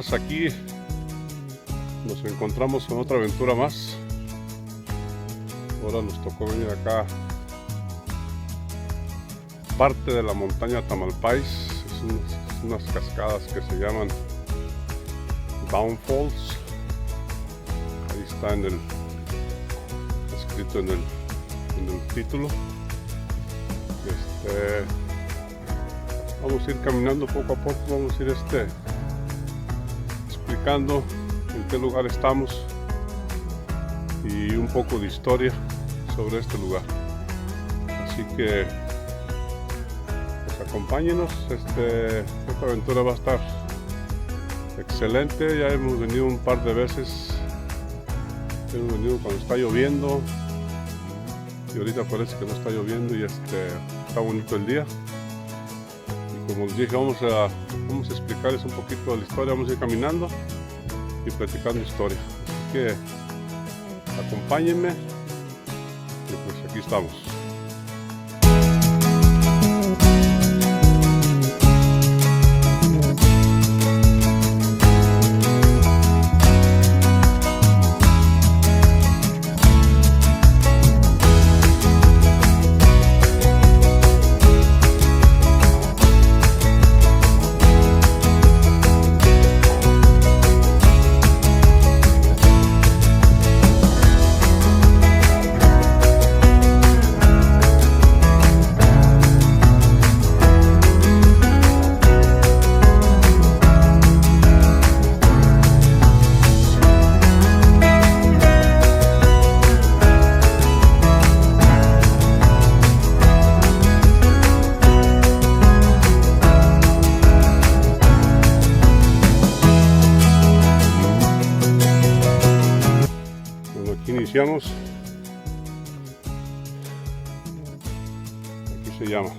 días. Aquí nos encontramos con otra aventura más. Ahora nos tocó venir acá, parte de la montaña Tamalpais. Es unas cascadas que se llaman Downfalls. Ahí está escrito en el título. Vamos a ir caminando poco a poco, vamos a ir explicando en qué lugar estamos y un poco de historia sobre este lugar. Así que pues acompáñenos. Esta aventura va a estar excelente. Ya hemos venido un par de veces. Hemos venido cuando está lloviendo y ahorita parece que no está lloviendo y está bonito el día. Y como les dije, vamos a explicarles un poquito de la historia. Vamos a ir caminando y platicando historia. Así que acompáñenme y pues aquí estamos. Iniciamos. Aquí se llama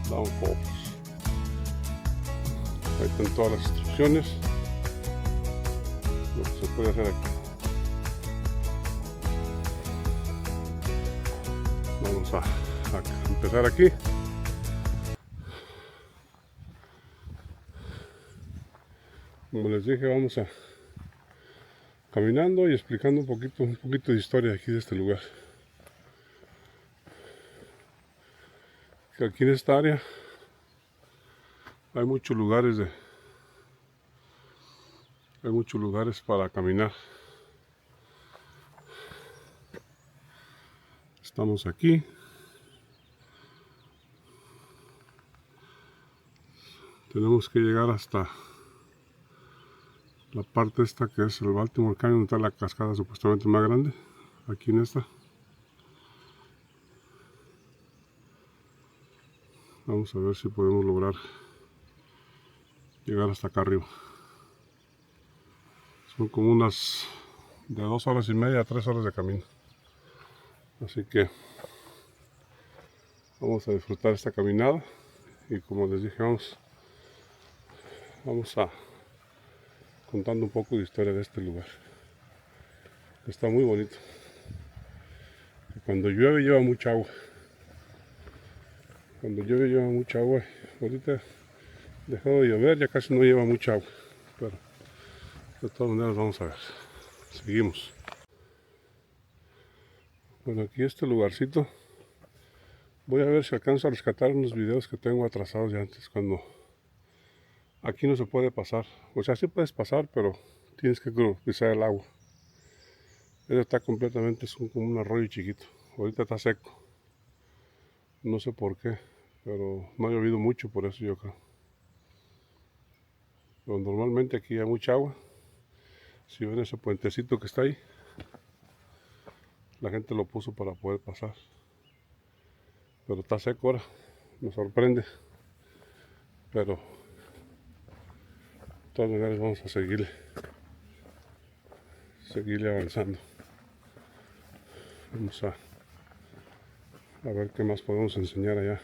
Downfalls. Ahí están todas las instrucciones, lo que se puede hacer aquí. Vamos a empezar aquí. Como les dije, vamos a caminando y explicando un poquito de historia aquí de este lugar. Que aquí en esta área hay muchos lugares para caminar. Estamos aquí. Tenemos que llegar hasta la parte esta que es el Baltimore Canyon, donde está la cascada supuestamente más grande, aquí en esta. Vamos a ver si podemos lograr llegar hasta acá arriba. Son como unas de 2 horas y media a 3 horas de camino. Así que vamos a disfrutar esta caminada y como les dije, vamos a contando un poco de historia de este lugar. Está muy bonito. Cuando llueve lleva mucha agua. Ahorita dejó de llover, ya casi no lleva mucha agua. Pero de todas maneras vamos a ver. Seguimos. Bueno, aquí este lugarcito. Voy a ver si alcanzo a rescatar unos videos que tengo atrasados de antes, cuando aquí no se puede pasar. O sea, sí puedes pasar, pero tienes que pisar el agua. Este está completamente, como un arroyo chiquito. Ahorita está seco. No sé por qué, pero no ha llovido mucho, por eso yo creo. Pero normalmente aquí hay mucha agua. Si ven ese puentecito que está ahí, la gente lo puso para poder pasar. Pero está seco ahora, me sorprende. Pero de todas maneras vamos a seguirle avanzando. Vamos a ver qué más podemos enseñar allá.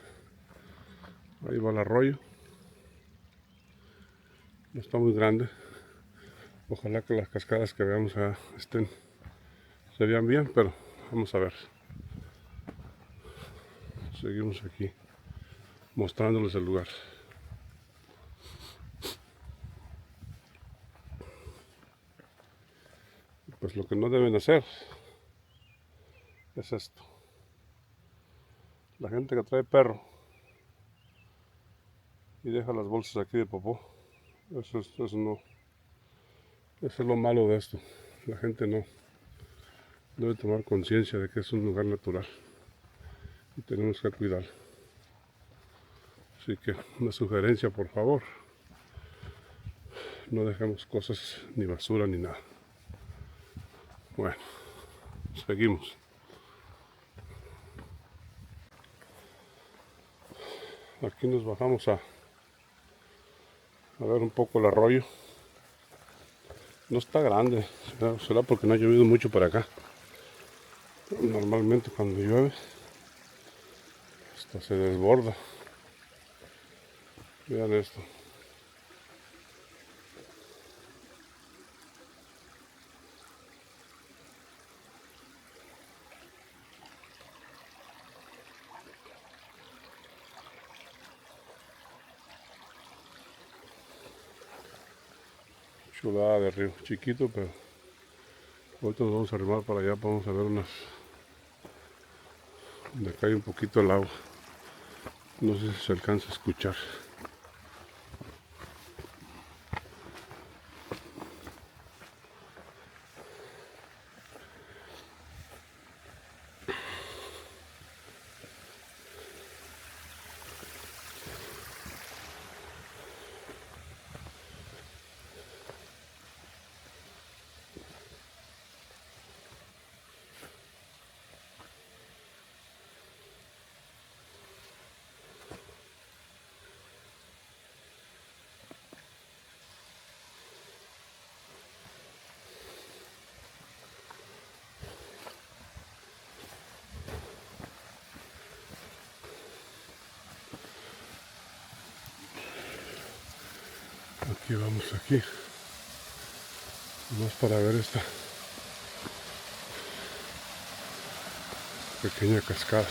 Ahí va el arroyo. No está muy grande. Ojalá que las cascadas que veamos allá se vean bien, pero vamos a ver. Seguimos aquí mostrándoles el lugar. pues lo que no deben hacer es esto. La gente que trae perro y deja las bolsas aquí de popó, eso no, eso es lo malo de esto. La gente no debe tomar conciencia de que es un lugar natural y tenemos que cuidarlo. Así que una sugerencia, por favor, no dejemos cosas ni basura ni nada. Bueno, seguimos. Aquí nos bajamos a ver un poco el arroyo. No está grande, será porque no ha llovido mucho por acá. Normalmente cuando llueve hasta se desborda. Vean esto. Chulada de río, chiquito, pero ahorita nos vamos a arrimar para allá, vamos a ver unas donde cae un poquito el agua. No sé si se alcanza a escuchar. Aquí vamos, aquí. Vamos para ver esta pequeña cascada.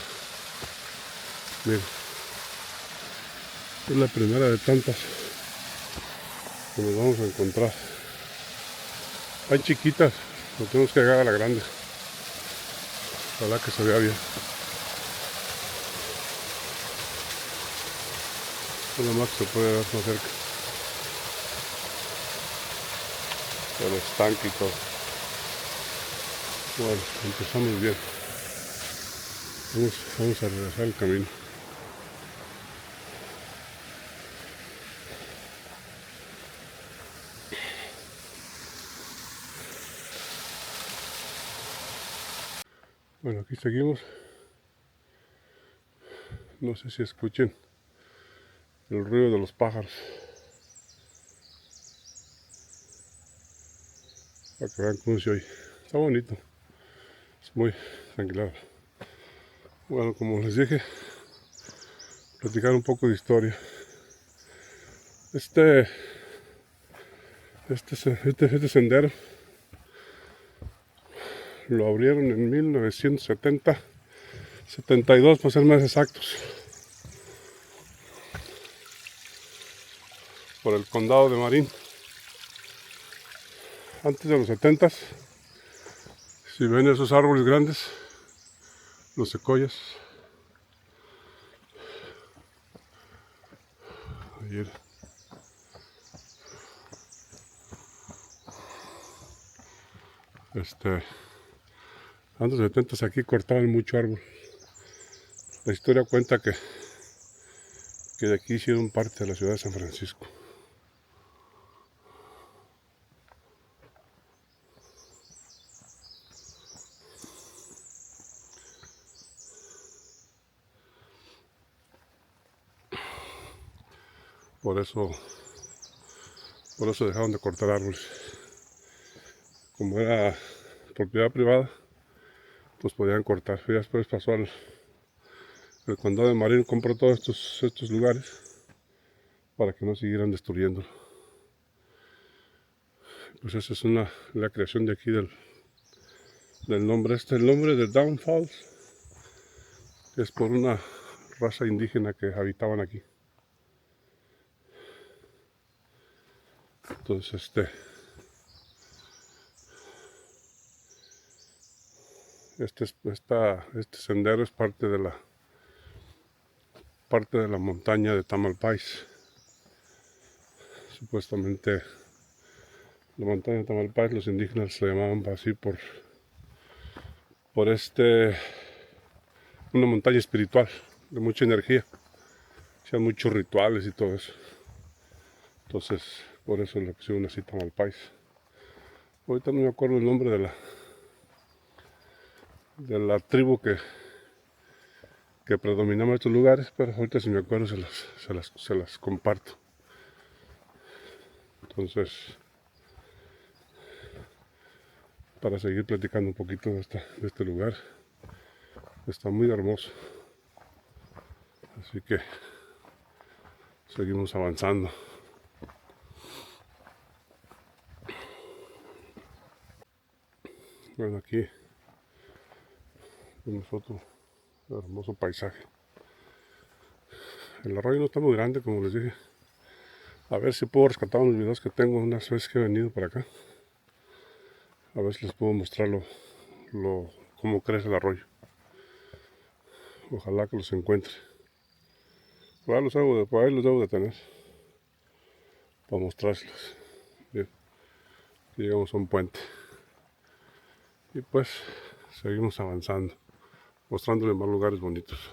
Miren, es la primera de tantas que nos vamos a encontrar. Hay chiquitas, lo tenemos que llegar a la grande. Ojalá que se vea bien. Es lo más que se puede ver más cerca. El estanque y todo. Bueno, empezamos bien. Vamos a regresar el camino. Bueno, aquí seguimos. No sé si escuchen el ruido de los pájaros. Para que vean cómo se oye. Está bonito. Es muy tranquilo. Bueno, como les dije, platicar un poco de historia. Este sendero lo abrieron en 1970, 72 para ser más exactos, por el condado de Marin. Antes de los 70, si ven esos árboles grandes, los secoyas, ayer antes de los 70 aquí cortaban mucho árbol. La historia cuenta que de aquí hicieron parte de la ciudad de San Francisco. Por eso dejaron de cortar árboles. Como era propiedad privada, pues podían cortar. Y después pasó el condado de Marin, compró todos estos lugares para que no siguieran destruyendo. Pues esa es la creación de aquí del nombre. El nombre de Down Falls es por una raza indígena que habitaban aquí. Entonces Este sendero es parte de la montaña de Tamalpais. Supuestamente la montaña de Tamalpais, los indígenas la llamaban así por una montaña espiritual de mucha energía. Hacían muchos rituales y todo eso. Entonces, por eso le pusieron así Tamalpais. Ahorita no me acuerdo el nombre de la tribu que predominaba en estos lugares, pero ahorita si me acuerdo se las comparto. Entonces, para seguir platicando un poquito de este lugar, está muy hermoso. Así que seguimos avanzando. Bueno, aquí vemos otro hermoso paisaje. El arroyo no está muy grande, como les dije. A ver si puedo rescatar unos videos que tengo unas veces que he venido para acá. A ver si les puedo mostrar cómo crece el arroyo. Ojalá que los encuentre. Por ahí los debo de tener para mostrárselos. Bien, llegamos a un puente. Y pues seguimos avanzando, mostrándole más lugares bonitos.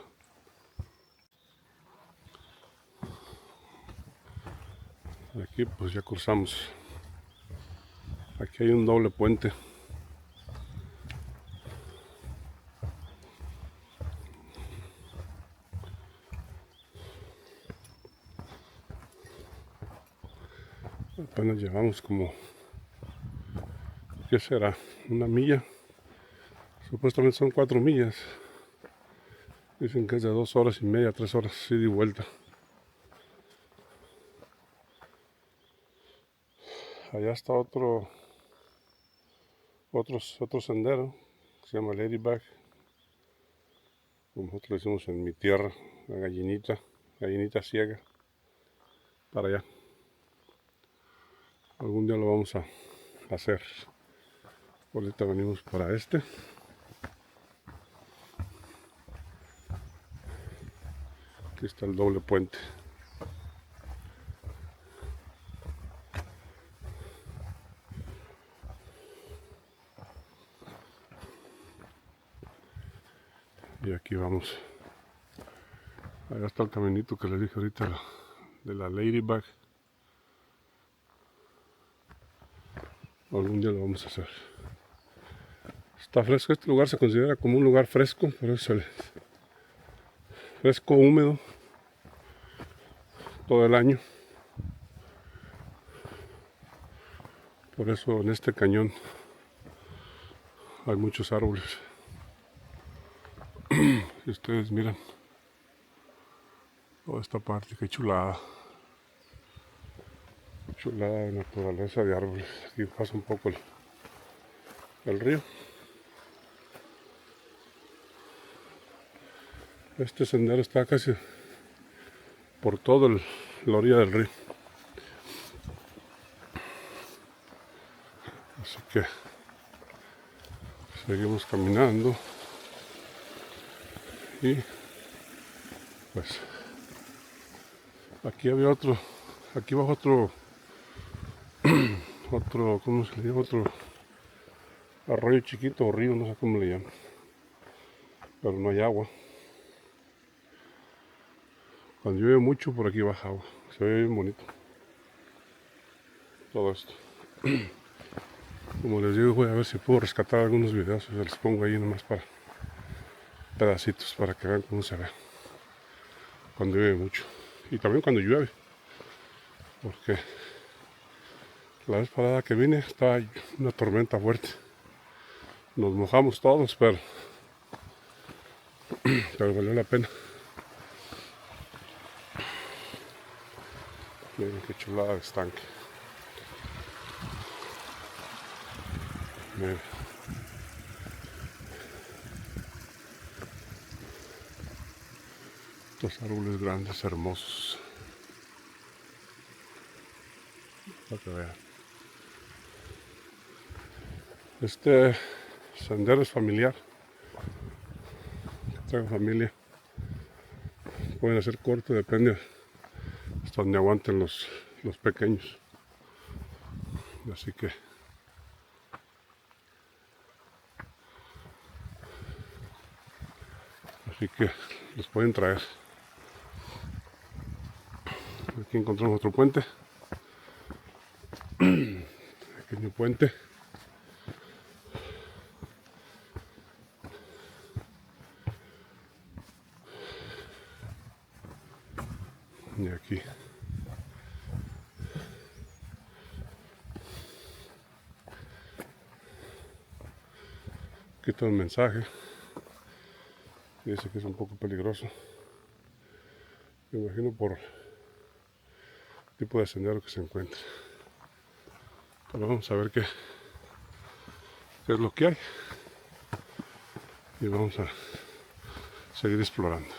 Aquí pues ya cruzamos. Aquí hay un doble puente. Apenas llevamos como, ¿qué será? Una milla. Supuestamente son 4 millas. Dicen que es de 2 horas y media, 3 horas, ida y vuelta. Allá está otro sendero que se llama Ladybug. Como nosotros decimos en mi tierra, la gallinita ciega. Para allá. Algún día lo vamos a hacer. Ahorita venimos para este. Aquí está el doble puente. Y aquí vamos. Allá está el caminito que les dije ahorita de la Ladybug. Algún día lo vamos a hacer. Está fresco, este lugar se considera como un lugar fresco, por eso fresco, húmedo, todo el año. Por eso en este cañón hay muchos árboles. Si ustedes miran toda esta parte, qué chulada. Chulada de naturaleza de árboles. Aquí pasa un poco el río. Este sendero está casi por toda la orilla del río. Así que seguimos caminando. Y pues aquí había aquí bajo ¿cómo se le llama? Otro arroyo chiquito o río, no sé cómo le llaman. Pero no hay agua. Cuando llueve mucho por aquí baja agua. Se ve bien bonito. Todo esto. Como les digo, voy a ver si puedo rescatar algunos videos. Se los pongo ahí nomás para pedacitos para que vean cómo se ve cuando llueve mucho. Y también cuando llueve. Porque la vez pasada que vine estaba una tormenta fuerte. Nos mojamos todos, pero valió la pena. Miren qué chulada de estanque. Miren. Estos árboles grandes, hermosos. Para que vean. Este sendero es familiar. traigo familia. Pueden hacer corto, depende hasta donde aguanten los pequeños. Así que los pueden traer. Aquí encontramos otro puente. Pequeño puente. Y aquí está el mensaje. Dice que es un poco peligroso. Me imagino por el tipo de sendero que se encuentra. Pero vamos a ver qué es lo que hay. Y vamos a seguir explorando.